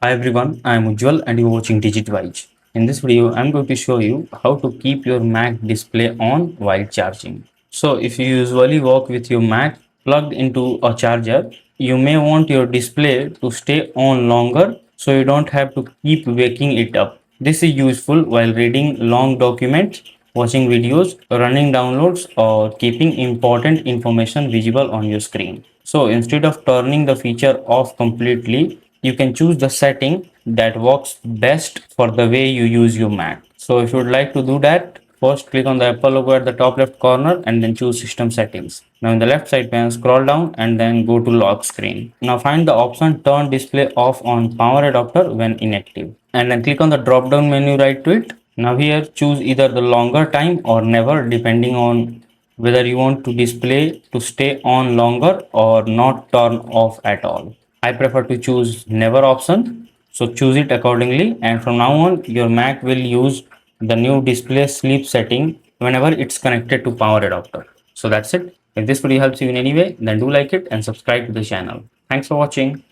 Hi everyone, I am Ujjwal and you are watching DigitWise. In this video, I am going to show you how to keep your Mac display on while charging. So if you usually work with your Mac plugged into a charger, you may want your display to stay on longer so you don't have to keep waking it up. This is useful while reading long documents, watching videos, running downloads, or keeping important information visible on your screen. So instead of turning the feature off completely, you can choose the setting that works best for the way you use your Mac. So if you would like to do that, first click on the Apple logo at the top left corner and then choose System Settings. Now in the left side pane, scroll down and then go to Lock Screen. Now find the option Turn Display Off on Power Adapter when inactive. And then click on the drop down menu right to it. Now here choose either the longer time or never depending on whether you want to display to stay on longer or not turn off at all. I prefer to choose never option, so choose it accordingly, and from now on your Mac will use the new display sleep setting whenever it's connected to power adapter. So that's it. If this video helps you in any way, then do like it and subscribe to the channel. Thanks for watching.